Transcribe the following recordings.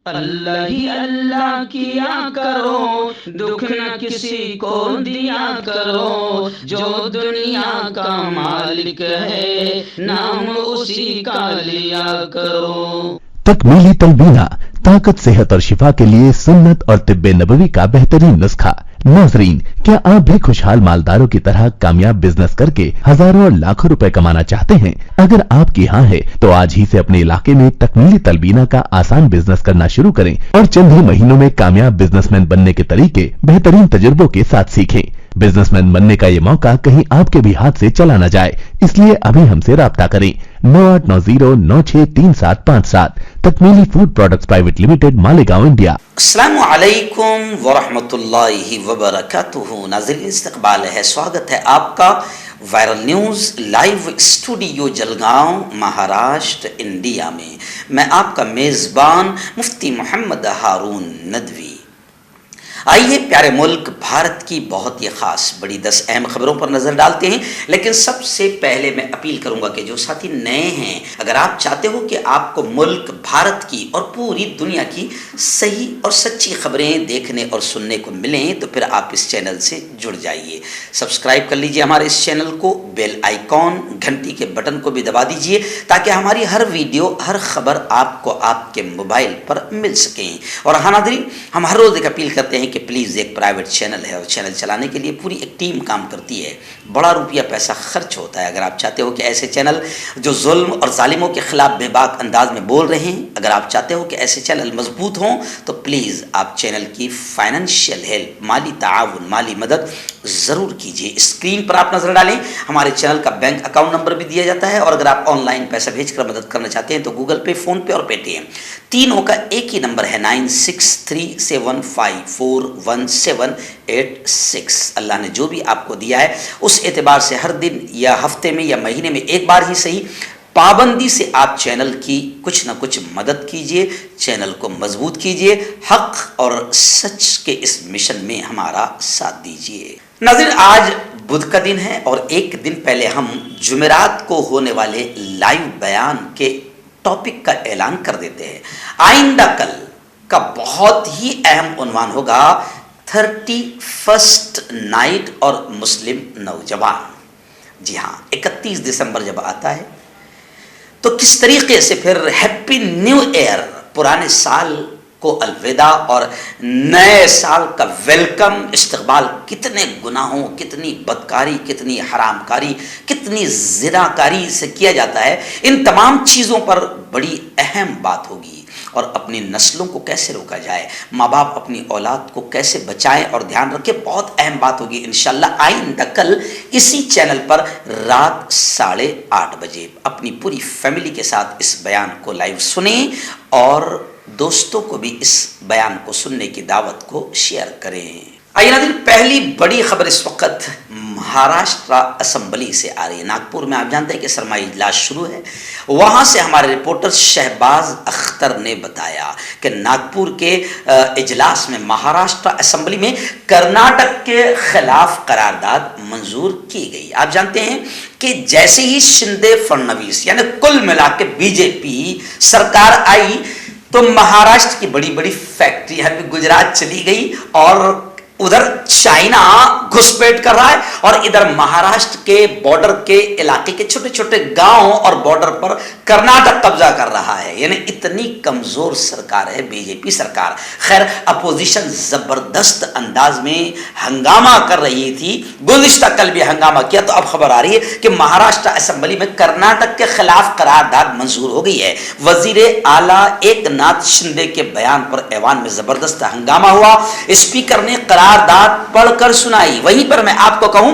اللہ ہی اللہ کیا کرو، دکھ نہ کسی کو دیا کرو، جو دنیا کا مالک ہے نام اسی کا لیا کرو۔ تکمیلی تلبینہ، طاقت، صحت اور شفا کے لیے سنت اور طب نبوی کا بہترین نسخہ۔ ناظرین، کیا آپ بھی خوشحال مالداروں کی طرح کامیاب بزنس کر کے ہزاروں اور لاکھوں روپے کمانا چاہتے ہیں؟ اگر آپ کی ہاں ہے تو آج ہی سے اپنے علاقے میں تکمیلی تلبینہ کا آسان بزنس کرنا شروع کریں اور چند ہی مہینوں میں کامیاب بزنس مین بننے کے طریقے بہترین تجربوں کے ساتھ سیکھیں۔ بزنس مین بننے کا یہ موقع کہیں آپ کے بھی ہاتھ سے چلا نہ جائے، اس لیے ابھی ہم سے رابطہ کریں۔ 9890963757 Takmili food products private limited, Malegaon, India. السلام علیکم ورحمۃ اللہ وبرکاتہ۔ ناظرین، استقبال ہے، سواگت ہے آپ کا viral news live studio Jalgaon, Maharashtra, India میں۔ میں آپ کا میزبان مفتی محمد ہارون ندوی۔ آئیے پیارے ملک بھارت کی بہت ہی خاص بڑی 10 اہم خبروں پر نظر ڈالتے ہیں، لیکن سب سے پہلے میں اپیل کروں گا کہ جو ساتھی نئے ہیں، اگر آپ چاہتے ہو کہ آپ کو ملک بھارت کی اور پوری دنیا کی صحیح اور سچی خبریں دیکھنے اور سننے کو ملیں تو پھر آپ اس چینل سے جڑ جائیے۔ سبسکرائب کر لیجئے ہمارے اس چینل کو، بیل آئیکن گھنٹی کے بٹن کو بھی دبا دیجئے تاکہ ہماری ہر ویڈیو، ہر خبر آپ کو آپ کے موبائل پر مل سکیں۔ اور ہاں ناظرین، ہم ہر روز ایک اپیل کرتے ہیں کہ پلیز، ایک پرائیویٹ چینل ہے اور چینل چلانے کے لیے پوری ایک ٹیم کام کرتی ہے، بڑا روپیہ پیسہ خرچ ہوتا ہے۔ اگر آپ چاہتے ہو کہ ایسے چینل جو ظلم اور ظالموں کے خلاف بے باک انداز میں بول رہے ہیں، اگر آپ چاہتے ہو کہ ایسے چینل مضبوط ہوں تو پلیز آپ چینل کی فائنینشیل ہیلپ، مالی تعاون، مالی مدد ضرور کیجیے۔ اسکرین پر آپ نظر ڈالیں، ہمارے چینل کا بینک اکاؤنٹ نمبر بھی دیا جاتا ہے، اور اگر آپ آن لائن پیسہ بھیج کر مدد کرنا چاہتے ہیں تو گوگل پے، فون پے اور پے ٹی ایم تینوں کا ایک ہی نمبر ہے، 9637541786۔ اللہ نے جو بھی آپ کو دیا ہے اس اعتبار سے ہر دن یا ہفتے میں یا مہینے میں ایک بار ہی صحیح، پابندی سے آپ چینل کی کچھ نہ کچھ مدد کیجئے، چینل کو مضبوط کیجئے، حق اور سچ کے اس مشن میں ہمارا ساتھ دیجئے۔ ناظرین، آج بدھ کا دن ہے اور ایک دن پہلے ہم جمعرات کو ہونے والے لائیو بیان کے ٹاپک کا اعلان کر دیتے ہیں۔ آئندہ کل کا بہت ہی اہم عنوان ہوگا 31 نائٹ اور مسلم نوجوان۔ جی ہاں، 31 دسمبر جب آتا ہے تو کس طریقے سے پھر ہیپی نیو ایئر، پرانے سال کو الوداع اور نئے سال کا ویلکم، استقبال، کتنے گناہوں، کتنی بدکاری، کتنی حرام کاری، کتنی زناکاری سے کیا جاتا ہے، ان تمام چیزوں پر بڑی اہم بات ہوگی۔ اور اپنی نسلوں کو کیسے روکا جائے، ماں باپ اپنی اولاد کو کیسے بچائیں اور دھیان رکھیں، بہت اہم بات ہوگی انشاءاللہ آئندہ کل اسی چینل پر رات 8:30 بجے۔ اپنی پوری فیملی کے ساتھ اس بیان کو لائیو سنیں اور دوستوں کو بھی اس بیان کو سننے کی دعوت کو شیئر کریں۔ آئیے ناظرین، پہلی بڑی خبر اس وقت مہاراشٹر اسمبلی سے آ رہی ہے۔ ناگپور میں آپ جانتے ہیں کہ سرمائی اجلاس شروع ہے، وہاں سے ہمارے رپورٹر شہباز اختر نے بتایا کہ ناگپور کے اجلاس میں مہاراشٹر اسمبلی میں کرناٹک کے خلاف قرارداد منظور کی گئی۔ آپ جانتے ہیں کہ جیسے ہی شندے فرنویس یعنی کل ملا کے بی جے پی سرکار آئی تو مہاراشٹر کی بڑی بڑی فیکٹری گجرات چلی گئی، اور ادھر چائنا گھسپیٹ کر رہا ہے اور ادھر مہاراشٹر کے بارڈر کے علاقے کے چھوٹے چھوٹے گاؤں اور بارڈر پر کرناٹک قبضہ کر رہا ہے۔ یعنی اتنی کمزور سرکار ہے بی جے پی سرکار۔ خیر، اپوزیشن زبردست انداز میں ہنگامہ کر رہی تھی، گزشتہ کل بھی ہنگامہ کیا، تو اب خبر آ رہی ہے کہ مہاراشٹر اسمبلی میں کرناٹک کے خلاف قرارداد منظور ہو گئی ہے۔ وزیر اعلیٰ ایک ناتھ شندے کے بیان پر ایوان میں زبردست ہنگامہ ہوا، اسپیکر نے قرارداد پڑھ کر سنائی۔ وہیں پر میں آپ کو کہوں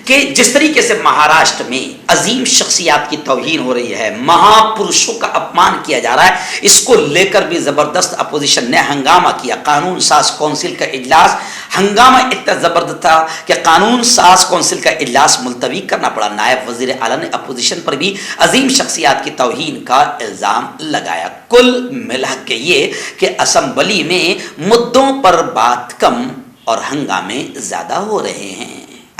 کہ جس طریقے سے مہاراشٹر میں عظیم شخصیات کی توہین ہو رہی ہے، مہا پروشوں کا اپمان کیا جا رہا ہے، اس کو لے کر بھی زبردست اپوزیشن نے ہنگامہ کیا۔ قانون ساز کونسل کا اجلاس، ہنگامہ اتنا زبردست تھا کہ قانون ساز کونسل کا اجلاس ملتوی کرنا پڑا۔ نائب وزیر اعلیٰ نے اپوزیشن پر بھی عظیم شخصیات کی توہین کا الزام لگایا۔ کل ملا کے یہ کہ اسمبلی میں مدعوں پر بات کم اور ہنگامے زیادہ ہو رہے ہیں۔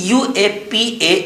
UAPA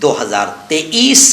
2023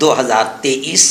2023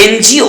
NGO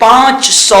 500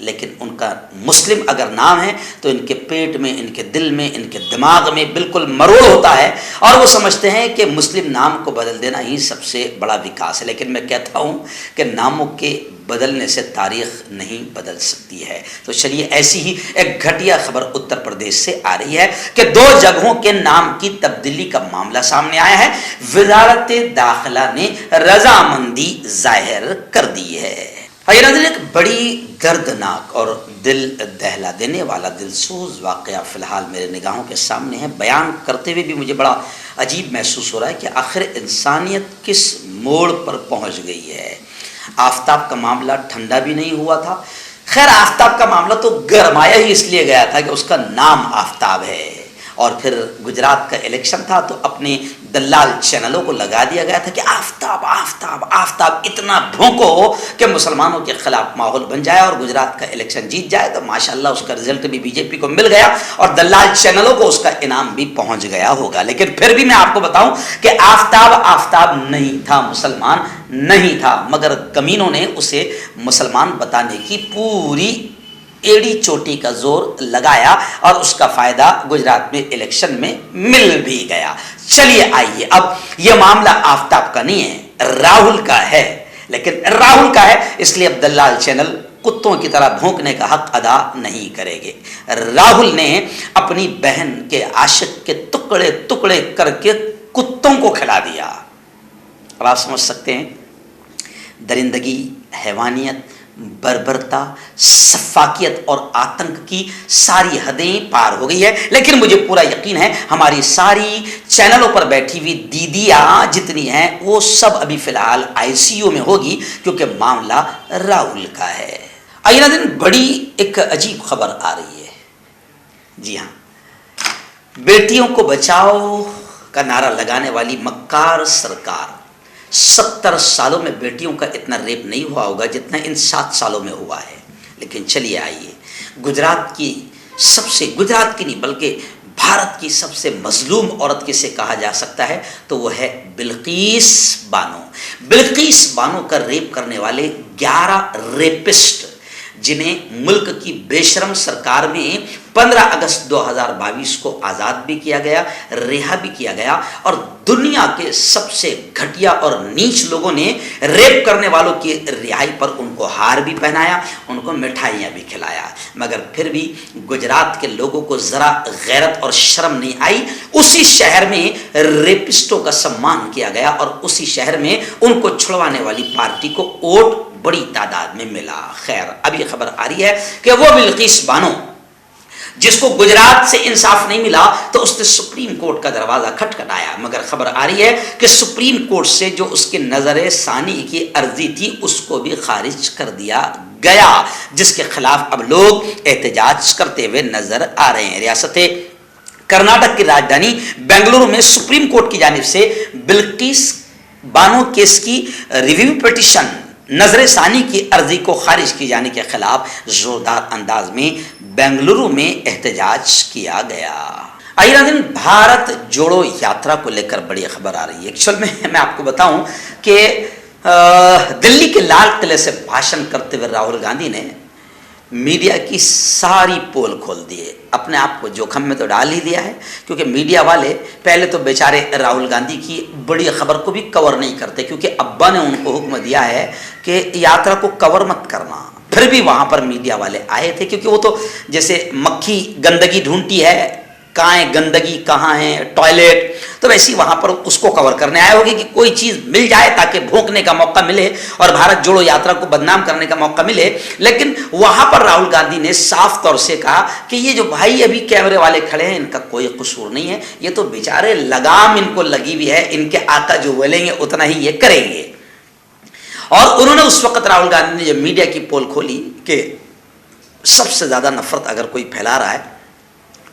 لیکن ان کا مسلم اگر نام ہے تو ان کے پیٹ میں، ان کے دل میں، ان کے دماغ میں بالکل مروڑ ہوتا ہے اور وہ سمجھتے ہیں کہ مسلم نام کو بدل دینا ہی سب سے بڑا وکاس ہے۔ لیکن میں کہتا ہوں کہ ناموں کے بدلنے سے تاریخ نہیں بدل سکتی ہے۔ تو چلیے ایسی ہی ایک گھٹیا خبر اتر پردیش سے آ رہی ہے کہ 2 جگہوں کے نام کی تبدیلی کا معاملہ سامنے آیا ہے۔ وزارت داخلہ نے رضامندی ظاہر کر دی ہے۔ ایک بڑی دردناک اور دل دہلا دینے والا دلسوز واقعہ فی الحال میرے نگاہوں کے سامنے ہے۔ بیان کرتے ہوئے بھی مجھے بڑا عجیب محسوس ہو رہا ہے کہ آخر انسانیت کس موڑ پر پہنچ گئی ہے۔ آفتاب کا معاملہ ٹھنڈا بھی نہیں ہوا تھا۔ خیر آفتاب کا معاملہ تو گرمایا ہی اس لیے گیا تھا کہ اس کا نام آفتاب ہے، اور پھر گجرات کا الیکشن تھا تو اپنے دلال چینلوں کو لگا دیا گیا تھا کہ آفتاب آفتاب آفتاب اتنا بھونکو کہ مسلمانوں کے خلاف ماحول بن جائے اور گجرات کا الیکشن جیت جائے۔ تو ماشاءاللہ اس کا رزلٹ بھی بی جے پی کو مل گیا اور دلال چینلوں کو اس کا انعام بھی پہنچ گیا ہوگا۔ لیکن پھر بھی میں آپ کو بتاؤں کہ آفتاب آفتاب نہیں تھا، مسلمان نہیں تھا، مگر کمینوں نے اسے مسلمان بتانے کی پوری ایڑی چوٹی کا زور لگایا اور اس کا فائدہ گجرات میں الیکشن میں مل بھی گیا۔ چلیے آئیے، اب یہ معاملہ آفتاب کا نہیں ہے، راہل کا ہے، لیکن راہل کا ہے اس لیے اب دلال چینل کتوں کی طرح بھونکنے کا حق ادا نہیں کرے گے۔ راہل نے اپنی بہن کے عاشق کے ٹکڑے ٹکڑے کر کے کتوں کو کھلا دیا۔ اب آپ سمجھ سکتے ہیں درندگی، حیوانیت، بربرتا، سفاکیت اور آتنک کی ساری حدیں پار ہو گئی ہے۔ لیکن مجھے پورا یقین ہے ہماری ساری چینلوں پر بیٹھی ہوئی دیدیاں جتنی ہیں وہ سب ابھی فی الحال ICU میں ہوگی، کیونکہ معاملہ راہل کا ہے۔ آئینہ دن بڑی ایک عجیب خبر آ رہی ہے۔ جی ہاں، بیٹیوں کو بچاؤ کا نعرہ لگانے والی مکار سرکار 70 سالوں میں بیٹیوں کا اتنا ریپ نہیں ہوا ہوگا جتنا ان 7 سالوں میں ہوا ہے۔ لیکن چلیے آئیے، گجرات کی نہیں بلکہ بھارت کی سب سے مظلوم عورت کسے کہا جا سکتا ہے تو وہ ہے بلقیس بانو۔ بلقیس بانو کا ریپ کرنے والے 11 ریپسٹ جنہیں ملک کی بے شرم سرکار میں 15 اگست 2022 کو آزاد بھی کیا گیا، رہا بھی کیا گیا، اور دنیا کے سب سے گھٹیا اور نیچ لوگوں نے ریپ کرنے والوں کی رہائی پر ان کو ہار بھی پہنایا، ان کو مٹھائیاں بھی کھلایا، مگر پھر بھی گجرات کے لوگوں کو ذرا غیرت اور شرم نہیں آئی۔ اسی شہر میں ریپسٹوں کا سمان کیا گیا اور اسی شہر میں ان کو چھڑوانے والی پارٹی کو ووٹ بڑی تعداد میں ملا۔ خیر اب یہ خبر آ رہی ہے کہ وہ بلقیس بانو جس کو گجرات سے انصاف نہیں ملا تو اس نے سپریم کورٹ کا دروازہ کھٹکھٹایا، مگر خبر آ رہی ہے کہ سپریم کورٹ سے جو اس کی نظر ثانی کی عرضی تھی اس کو بھی خارج کر دیا گیا، جس کے خلاف اب لوگ احتجاج کرتے ہوئے نظر آ رہے ہیں۔ ریاست کرناٹک کی راجدھانی بنگلورو میں سپریم کورٹ کی جانب سے بلقیس بانو کیس کی ریویو پٹیشن نظر ثانی کی عرضی کو خارج کیے جانے کے خلاف زوردار انداز میں بنگلورو میں احتجاج کیا گیا۔ آئینہ دن بھارت جوڑو یاترا کو لے کر بڑی خبر آ رہی ہے۔ ایکچوئل میں آپ کو بتاؤں کہ دلی کے لال قلعے سے بھاشن کرتے ہوئے راہل گاندھی نے میڈیا کی ساری پول کھول دیے، اپنے آپ کو جوخم میں تو ڈال ہی دیا ہے، کیونکہ میڈیا والے پہلے تو بیچارے راہل گاندھی کی بڑی خبر کو بھی کور نہیں کرتے، کیونکہ ابا نے ان کو حکم دیا ہے کہ یاترا کو کور مت کرنا۔ پھر بھی وہاں پر میڈیا والے آئے تھے، کیونکہ وہ تو جیسے مکھی گندگی ڈھونڈتی ہے کہاں ہے گندگی، کہاں ہے ٹوائلٹ، تو ویسے وہاں پر اس کو کور کرنے آئے ہوگے کہ کوئی چیز مل جائے تاکہ بھونکنے کا موقع ملے اور بھارت جوڑو یاترا کو بدنام کرنے کا موقع ملے۔ لیکن وہاں پر راہل گاندھی نے صاف طور سے کہا کہ یہ جو بھائی ابھی کیمرے والے کھڑے ہیں ان کا کوئی قصور نہیں ہے، یہ تو بیچارے لگام ان کو لگی ہوئی ہے، ان کے آقا جو بولیں گے اتنا ہی یہ کریں گے۔ اور انہوں نے اس وقت راہل گاندھی نے جب میڈیا کی پول کھولی کہ سب سے زیادہ نفرت اگر کوئی پھیلا رہا ہے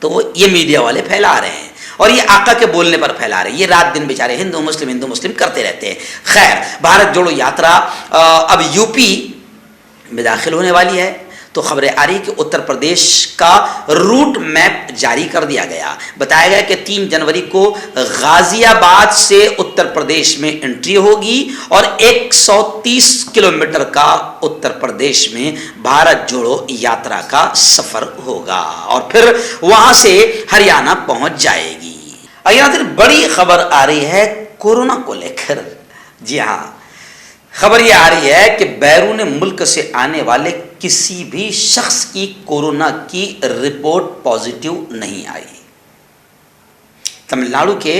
تو وہ یہ میڈیا والے پھیلا رہے ہیں، اور یہ آقا کے بولنے پر پھیلا رہے ہیں، یہ رات دن بیچارے ہندو مسلم کرتے رہتے ہیں۔ خیر بھارت جوڑو یاترا اب یو پی میں داخل ہونے والی ہے، تو خبر آ رہی کہ اتر پردیش کا روٹ میپ جاری کر دیا گیا. بتایا گیا کہ 3 جنوری کو غازی آباد سے اتر پردیش میں انٹری ہوگی اور 130 کلومیٹر کا اتر پردیش میں بھارت جوڑو یاترا کا سفر ہوگا اور پھر وہاں سے ہریانہ پہنچ جائے گی. اگر بڑی خبر آ رہی ہے کورونا کو لے کر. جی ہاں، خبر یہ آ رہی ہے کہ بیرون ملک سے آنے والے کسی بھی شخص کی کورونا کی رپورٹ پازیٹیو نہیں آئی. تمل ناڈو کے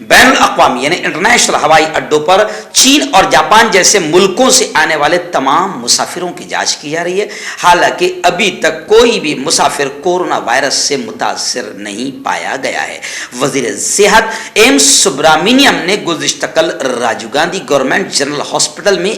بین الاقوامی یعنی انٹرنیشنل ہوائی اڈوں پر چین اور جاپان جیسے ملکوں سے آنے والے تمام مسافروں کی جانچ کی جا رہی ہے. حالانکہ ابھی تک کوئی بھی مسافر کورونا وائرس سے متاثر نہیں پایا گیا ہے. وزیر صحت ایم سبرامینیم نے گزشتہ کل Rajiv Gandhi government general hospital میں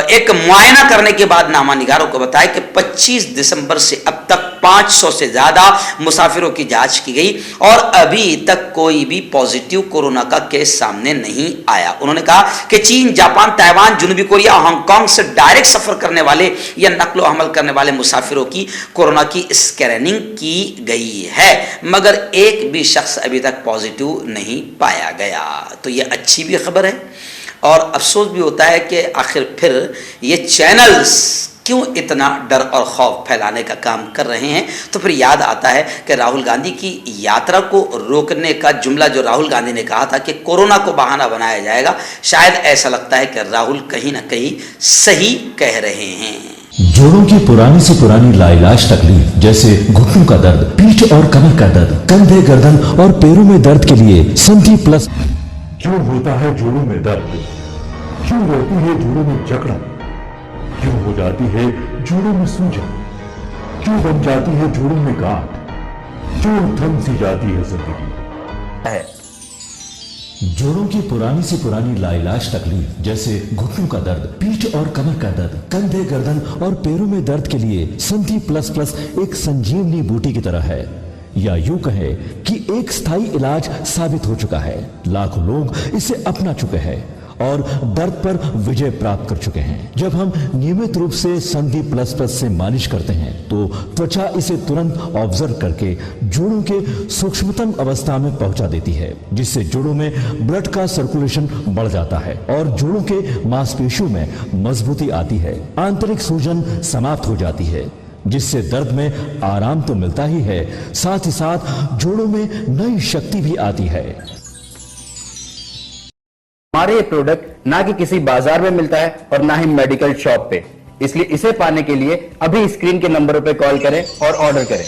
ایک معائنہ کرنے کے بعد نامہ نگاروں کو بتایا کہ 25 دسمبر سے اب تک 500 سے زیادہ مسافروں کی جانچ کی گئی اور ابھی تک کوئی بھی پازیٹیو کورونا کا کیس سامنے نہیں آیا. انہوں نے کہا کہ چین، جاپان، تائیوان، جنوبی کوریا، ہانگ کانگ سے ڈائریکٹ سفر کرنے والے یا نقل و حمل کرنے والے مسافروں کی کورونا کی اسکریننگ کی گئی ہے مگر ایک بھی شخص ابھی تک پازیٹیو نہیں پایا گیا. تو یہ اچھی بھی خبر ہے اور افسوس بھی ہوتا ہے کہ آخر پھر یہ چینلز کیوں اتنا ڈر اور خوف پھیلانے کا کام کر رہے ہیں. تو پھر یاد آتا ہے کہ راہل گاندھی کی یاترا کو روکنے کا جملہ جو راہل گاندھی نے کہا تھا کہ کورونا کو بہانہ بنایا جائے گا، شاید ایسا لگتا ہے کہ راہل کہیں نہ کہیں صحیح کہہ رہے ہیں. جوڑوں کی پرانی سے پرانی لاعلاج تکلیف جیسے گھٹنوں کا درد، پیٹھ اور کمر کا درد، کندھے، گردن اور پیروں میں درد کے لیے سندھی پلس. کیوں ہوتا ہے جوڑوں میں درد؟ کیوں ہوتی ہے جوڑوں میں جکڑن؟ کیوں ہو جاتی ہے جوڑوں میں سوجن؟ کیوں بن جاتی ہے جوڑوں میں گاٹھ؟ کیوں تھم سی جاتی ہے زندگی؟ جوڑوں کی پرانی سے پرانی لاعلاج تکلیف جیسے گھٹنوں کا درد، پیٹھ اور کمر کا درد، کندھے، گردن اور پیروں میں درد کے لیے سندھی پلس پلس ایک سنجیونی بوٹی کی طرح ہے، یا یوں کہے کہ ایک ستھائی علاج ثابت ہو چکا ہے. لاکھوں لوگ اسے اپنا چکے ہیں اور درد پر وجے پراپت کر چکے ہیں. جب ہم نیمت روپ سے سندھی پلس پلس سے مالش کرتے ہیں تو توچا اسے ترنت آبزرو کر کے جوڑوں کے سوکشمتم اوستھا میں پہنچا دیتی ہے، جس سے جوڑوں میں بلڈ کا سرکولیشن بڑھ جاتا ہے اور جوڑوں کے ماس پیشیوں میں مضبوطی آتی ہے. آنترک سوجن سماپت ہو جاتی ہے، جس سے درد میں آرام تو ملتا ہی ہے، ساتھ ہی ساتھ جوڑوں میں نئی شکتی بھی آتی ہے. ہمارے یہ پروڈکٹ نہ کہ کسی بازار میں ملتا ہے اور نہ ہی میڈیکل شاپ پہ، اس لیے اسے پانے کے لیے ابھی اسکرین کے نمبروں پہ کال کریں اور آرڈر کریں.